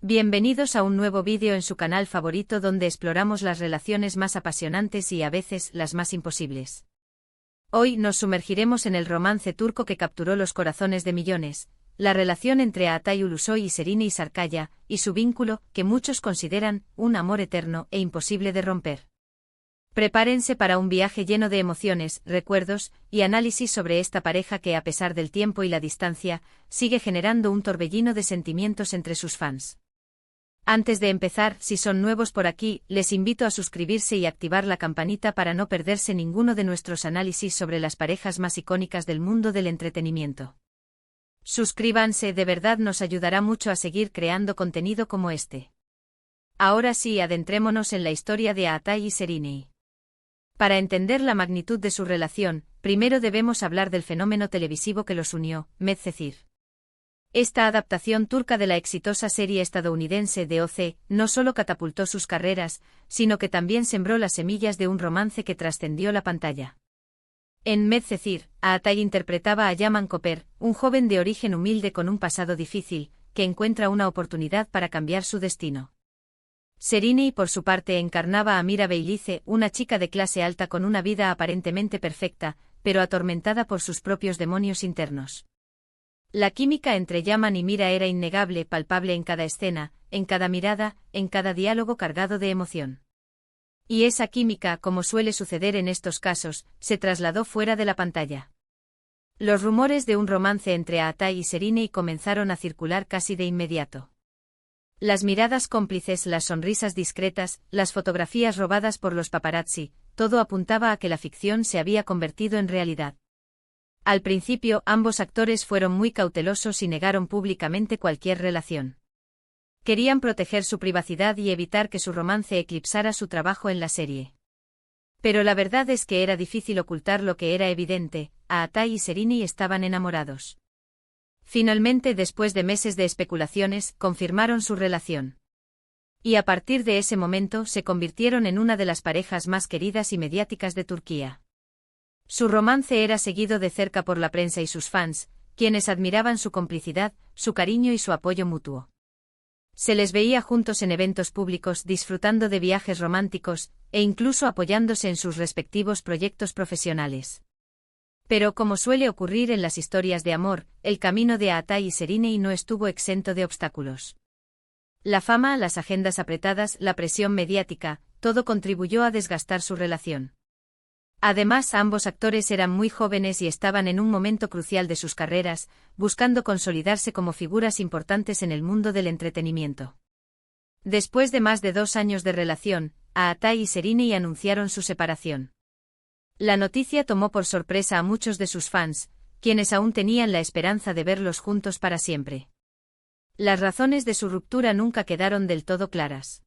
Bienvenidos a un nuevo vídeo en su canal favorito donde exploramos las relaciones más apasionantes y a veces las más imposibles. Hoy nos sumergiremos en el romance turco que capturó los corazones de millones, la relación entre Altay Ulusoy y Serine Sarıkaya, y su vínculo, que muchos consideran un amor eterno e imposible de romper. Prepárense para un viaje lleno de emociones, recuerdos y análisis sobre esta pareja que, a pesar del tiempo y la distancia, sigue generando un torbellino de sentimientos entre sus fans. Antes de empezar, si son nuevos por aquí, les invito a suscribirse y activar la campanita para no perderse ninguno de nuestros análisis sobre las parejas más icónicas del mundo del entretenimiento. Suscríbanse, de verdad nos ayudará mucho a seguir creando contenido como este. Ahora sí, adentrémonos en la historia de Altay y Serine. Para entender la magnitud de su relación, primero debemos hablar del fenómeno televisivo que los unió, Medcezir. Esta adaptación turca de la exitosa serie estadounidense de OC no solo catapultó sus carreras, sino que también sembró las semillas de un romance que trascendió la pantalla. En Medcezir, Altay interpretaba a Yaman Koper, un joven de origen humilde con un pasado difícil, que encuentra una oportunidad para cambiar su destino. Serine, por su parte, encarnaba a Mira Beylice, una chica de clase alta con una vida aparentemente perfecta, pero atormentada por sus propios demonios internos. La química entre Yaman y Mira era innegable, palpable en cada escena, en cada mirada, en cada diálogo cargado de emoción. Y esa química, como suele suceder en estos casos, se trasladó fuera de la pantalla. Los rumores de un romance entre Altay y Serine comenzaron a circular casi de inmediato. Las miradas cómplices, las sonrisas discretas, las fotografías robadas por los paparazzi, todo apuntaba a que la ficción se había convertido en realidad. Al principio, ambos actores fueron muy cautelosos y negaron públicamente cualquier relación. Querían proteger su privacidad y evitar que su romance eclipsara su trabajo en la serie. Pero la verdad es que era difícil ocultar lo que era evidente: Altay y Serine estaban enamorados. Finalmente, después de meses de especulaciones, confirmaron su relación. Y a partir de ese momento se convirtieron en una de las parejas más queridas y mediáticas de Turquía. Su romance era seguido de cerca por la prensa y sus fans, quienes admiraban su complicidad, su cariño y su apoyo mutuo. Se les veía juntos en eventos públicos, disfrutando de viajes románticos, e incluso apoyándose en sus respectivos proyectos profesionales. Pero, como suele ocurrir en las historias de amor, el camino de Altay y Serine no estuvo exento de obstáculos. La fama, las agendas apretadas, la presión mediática, todo contribuyó a desgastar su relación. Además, ambos actores eran muy jóvenes y estaban en un momento crucial de sus carreras, buscando consolidarse como figuras importantes en el mundo del entretenimiento. Después de más de 2 años de relación, Altay y Serine anunciaron su separación. La noticia tomó por sorpresa a muchos de sus fans, quienes aún tenían la esperanza de verlos juntos para siempre. Las razones de su ruptura nunca quedaron del todo claras.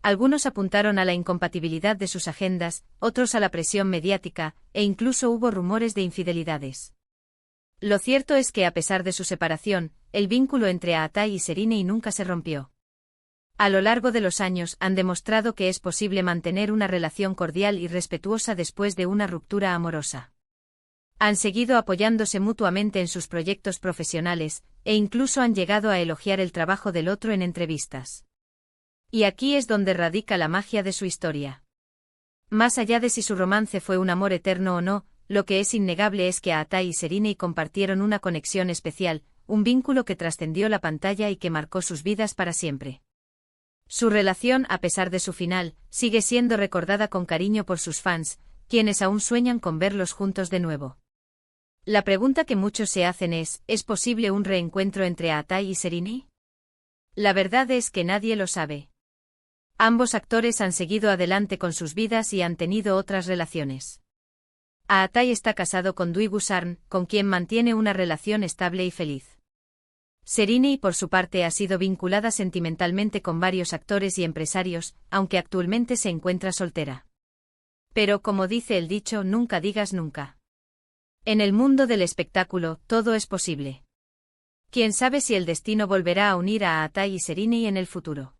Algunos apuntaron a la incompatibilidad de sus agendas, otros a la presión mediática, e incluso hubo rumores de infidelidades. Lo cierto es que, a pesar de su separación, el vínculo entre Altay y Serine nunca se rompió. A lo largo de los años han demostrado que es posible mantener una relación cordial y respetuosa después de una ruptura amorosa. Han seguido apoyándose mutuamente en sus proyectos profesionales, e incluso han llegado a elogiar el trabajo del otro en entrevistas. Y aquí es donde radica la magia de su historia. Más allá de si su romance fue un amor eterno o no, lo que es innegable es que Altay y Serine compartieron una conexión especial, un vínculo que trascendió la pantalla y que marcó sus vidas para siempre. Su relación, a pesar de su final, sigue siendo recordada con cariño por sus fans, quienes aún sueñan con verlos juntos de nuevo. La pregunta que muchos se hacen ¿es posible un reencuentro entre Altay y Serine? La verdad es que nadie lo sabe. Ambos actores han seguido adelante con sus vidas y han tenido otras relaciones. Altay está casado con Duygu Sarn, con quien mantiene una relación estable y feliz. Serine, por su parte, ha sido vinculada sentimentalmente con varios actores y empresarios, aunque actualmente se encuentra soltera. Pero, como dice el dicho, nunca digas nunca. En el mundo del espectáculo, todo es posible. Quién sabe si el destino volverá a unir a Altay y Serine en el futuro.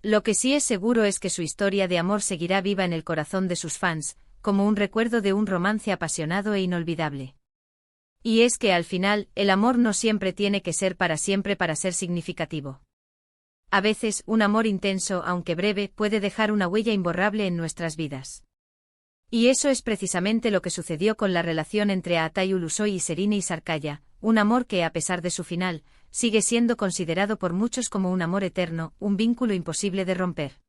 Lo que sí es seguro es que su historia de amor seguirá viva en el corazón de sus fans, como un recuerdo de un romance apasionado e inolvidable. Y es que al final, el amor no siempre tiene que ser para siempre para ser significativo. A veces, un amor intenso, aunque breve, puede dejar una huella imborrable en nuestras vidas. Y eso es precisamente lo que sucedió con la relación entre Aatay Ulusoy y Serine Sarkaya, un amor que, a pesar de su final, sigue siendo considerado por muchos como un amor eterno, un vínculo imposible de romper.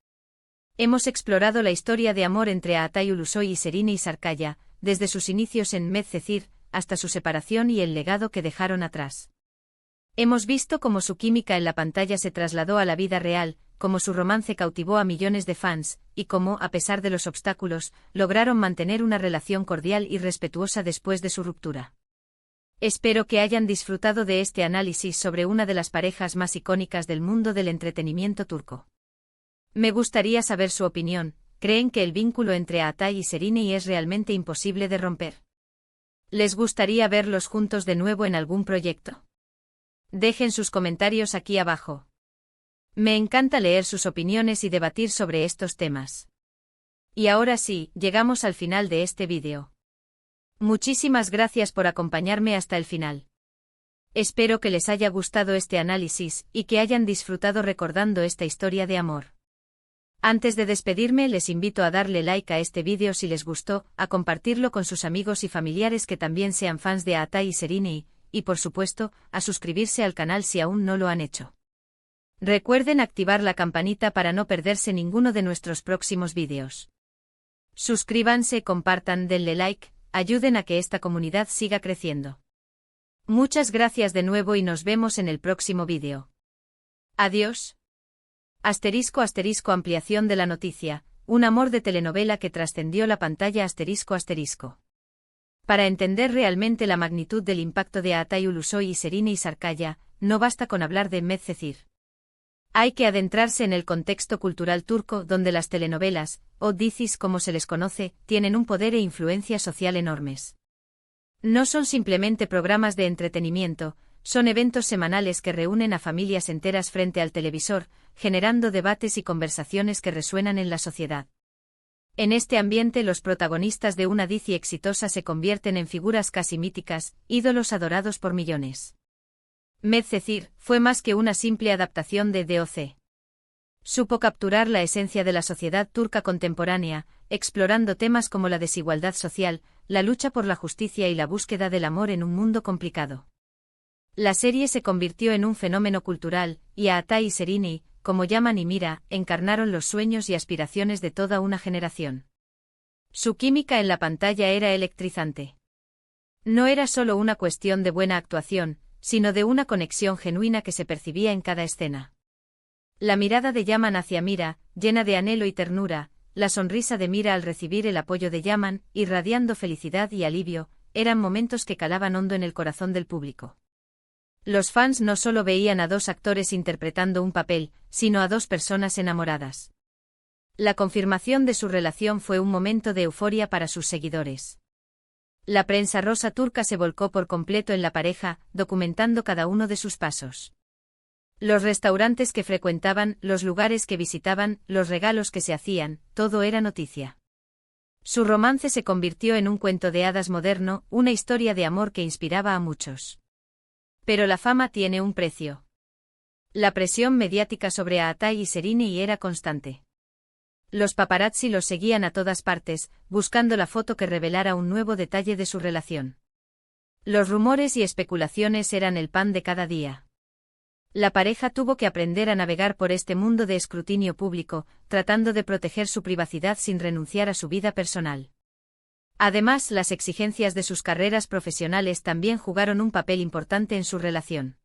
Hemos explorado la historia de amor entre Aatay Ulusoy y Serine Sarkaya, desde sus inicios en Medcezir, hasta su separación y el legado que dejaron atrás. Hemos visto cómo su química en la pantalla se trasladó a la vida real, cómo su romance cautivó a millones de fans, y cómo, a pesar de los obstáculos, lograron mantener una relación cordial y respetuosa después de su ruptura. Espero que hayan disfrutado de este análisis sobre una de las parejas más icónicas del mundo del entretenimiento turco. Me gustaría saber su opinión. ¿Creen que el vínculo entre Aatay y Serine es realmente imposible de romper? ¿Les gustaría verlos juntos de nuevo en algún proyecto? Dejen sus comentarios aquí abajo. Me encanta leer sus opiniones y debatir sobre estos temas. Y ahora sí, llegamos al final de este vídeo. Muchísimas gracias por acompañarme hasta el final. Espero que les haya gustado este análisis y que hayan disfrutado recordando esta historia de amor. Antes de despedirme, les invito a darle like a este vídeo si les gustó, a compartirlo con sus amigos y familiares que también sean fans de Aatay y Serine y, por supuesto, a suscribirse al canal si aún no lo han hecho. Recuerden activar la campanita para no perderse ninguno de nuestros próximos vídeos. Suscríbanse, compartan, denle like, ayuden a que esta comunidad siga creciendo. Muchas gracias de nuevo y nos vemos en el próximo vídeo. Adiós. Asterisco asterisco ampliación de la noticia, un amor de telenovela que trascendió la pantalla asterisco asterisco. Para entender realmente la magnitud del impacto de Aatay Ulusoy y Serine Sarkaya, no basta con hablar de Medcezir. Hay que adentrarse en el contexto cultural turco donde las telenovelas, o dizis como se les conoce, tienen un poder e influencia social enormes. No son simplemente programas de entretenimiento, son eventos semanales que reúnen a familias enteras frente al televisor, generando debates y conversaciones que resuenan en la sociedad. En este ambiente los protagonistas de una dizi exitosa se convierten en figuras casi míticas, ídolos adorados por millones. Medcezir fue más que una simple adaptación de DOC. Supo capturar la esencia de la sociedad turca contemporánea, explorando temas como la desigualdad social, la lucha por la justicia y la búsqueda del amor en un mundo complicado. La serie se convirtió en un fenómeno cultural, y Aatay y Serine, como Yaman y Mira, encarnaron los sueños y aspiraciones de toda una generación. Su química en la pantalla era electrizante. No era solo una cuestión de buena actuación, sino de una conexión genuina que se percibía en cada escena. La mirada de Yaman hacia Mira, llena de anhelo y ternura, la sonrisa de Mira al recibir el apoyo de Yaman, irradiando felicidad y alivio, eran momentos que calaban hondo en el corazón del público. Los fans no solo veían a dos actores interpretando un papel, sino a dos personas enamoradas. La confirmación de su relación fue un momento de euforia para sus seguidores. La prensa rosa turca se volcó por completo en la pareja, documentando cada uno de sus pasos. Los restaurantes que frecuentaban, los lugares que visitaban, los regalos que se hacían, todo era noticia. Su romance se convirtió en un cuento de hadas moderno, una historia de amor que inspiraba a muchos. Pero la fama tiene un precio. La presión mediática sobre Aatay y Serine era constante. Los paparazzi los seguían a todas partes, buscando la foto que revelara un nuevo detalle de su relación. Los rumores y especulaciones eran el pan de cada día. La pareja tuvo que aprender a navegar por este mundo de escrutinio público, tratando de proteger su privacidad sin renunciar a su vida personal. Además, las exigencias de sus carreras profesionales también jugaron un papel importante en su relación.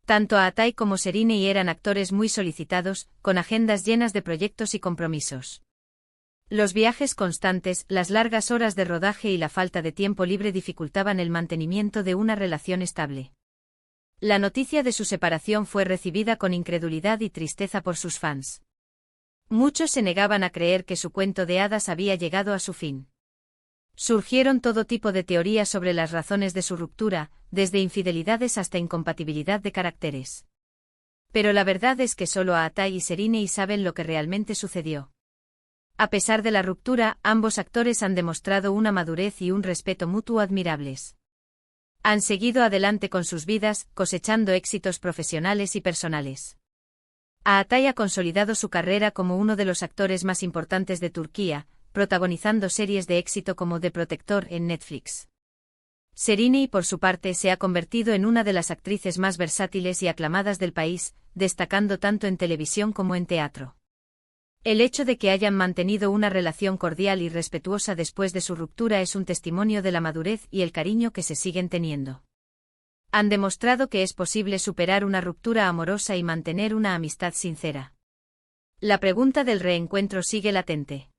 Tanto Aatay como Serine eran actores muy solicitados, con agendas llenas de proyectos y compromisos. Los viajes constantes, las largas horas de rodaje y la falta de tiempo libre dificultaban el mantenimiento de una relación estable. La noticia de su separación fue recibida con incredulidad y tristeza por sus fans. Muchos se negaban a creer que su cuento de hadas había llegado a su fin. Surgieron todo tipo de teorías sobre las razones de su ruptura, desde infidelidades hasta incompatibilidad de caracteres. Pero la verdad es que solo Aatay y Serine saben lo que realmente sucedió. A pesar de la ruptura, ambos actores han demostrado una madurez y un respeto mutuo admirables. Han seguido adelante con sus vidas, cosechando éxitos profesionales y personales. Ağatay ha consolidado su carrera como uno de los actores más importantes de Turquía, protagonizando series de éxito como The Protector en Netflix. Şehiney, por su parte, se ha convertido en una de las actrices más versátiles y aclamadas del país, destacando tanto en televisión como en teatro. El hecho de que hayan mantenido una relación cordial y respetuosa después de su ruptura es un testimonio de la madurez y el cariño que se siguen teniendo. Han demostrado que es posible superar una ruptura amorosa y mantener una amistad sincera. La pregunta del reencuentro sigue latente.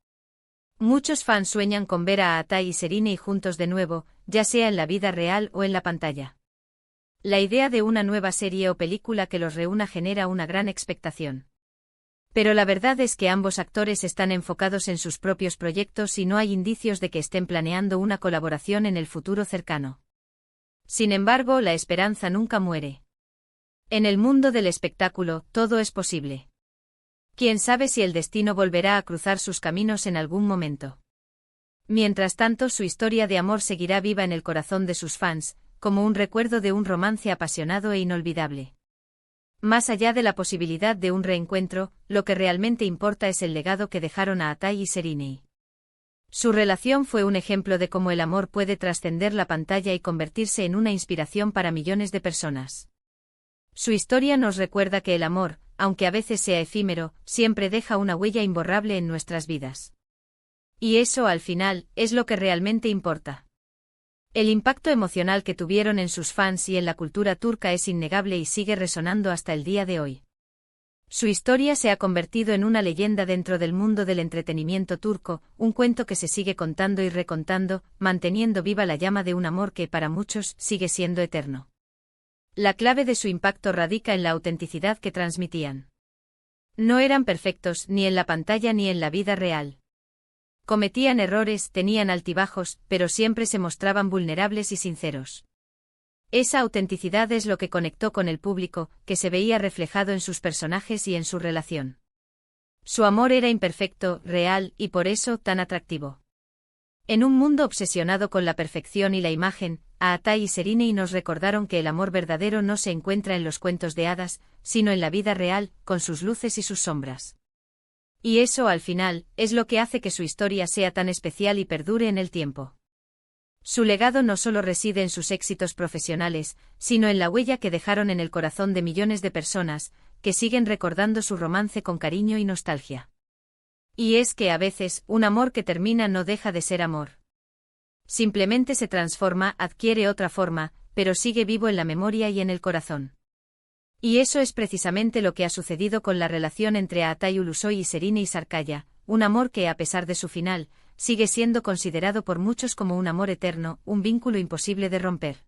Muchos fans sueñan con ver a Ağatay y Şehiney juntos de nuevo, ya sea en la vida real o en la pantalla. La idea de una nueva serie o película que los reúna genera una gran expectación. Pero la verdad es que ambos actores están enfocados en sus propios proyectos y no hay indicios de que estén planeando una colaboración en el futuro cercano. Sin embargo, la esperanza nunca muere. En el mundo del espectáculo, todo es posible. Quién sabe si el destino volverá a cruzar sus caminos en algún momento. Mientras tanto, su historia de amor seguirá viva en el corazón de sus fans, como un recuerdo de un romance apasionado e inolvidable. Más allá de la posibilidad de un reencuentro, lo que realmente importa es el legado que dejaron Ağatay y Şehiney. Su relación fue un ejemplo de cómo el amor puede trascender la pantalla y convertirse en una inspiración para millones de personas. Su historia nos recuerda que el amor, aunque a veces sea efímero, siempre deja una huella imborrable en nuestras vidas. Y eso, al final, es lo que realmente importa. El impacto emocional que tuvieron en sus fans y en la cultura turca es innegable y sigue resonando hasta el día de hoy. Su historia se ha convertido en una leyenda dentro del mundo del entretenimiento turco, un cuento que se sigue contando y recontando, manteniendo viva la llama de un amor que, para muchos, sigue siendo eterno. La clave de su impacto radica en la autenticidad que transmitían. No eran perfectos ni en la pantalla ni en la vida real. Cometían errores, tenían altibajos, pero siempre se mostraban vulnerables y sinceros. Esa autenticidad es lo que conectó con el público, que se veía reflejado en sus personajes y en su relación. Su amor era imperfecto, real, y por eso tan atractivo. En un mundo obsesionado con la perfección y la imagen, Ağatay y Şehiney nos recordaron que el amor verdadero no se encuentra en los cuentos de hadas, sino en la vida real, con sus luces y sus sombras. Y eso, al final, es lo que hace que su historia sea tan especial y perdure en el tiempo. Su legado no solo reside en sus éxitos profesionales, sino en la huella que dejaron en el corazón de millones de personas, que siguen recordando su romance con cariño y nostalgia. Y es que a veces, un amor que termina no deja de ser amor. Simplemente se transforma, adquiere otra forma, pero sigue vivo en la memoria y en el corazón. Y eso es precisamente lo que ha sucedido con la relación entre Ağatay Ulusoy y Şehiney Sarıkaya, un amor que, a pesar de su final, sigue siendo considerado por muchos como un amor eterno, un vínculo imposible de romper.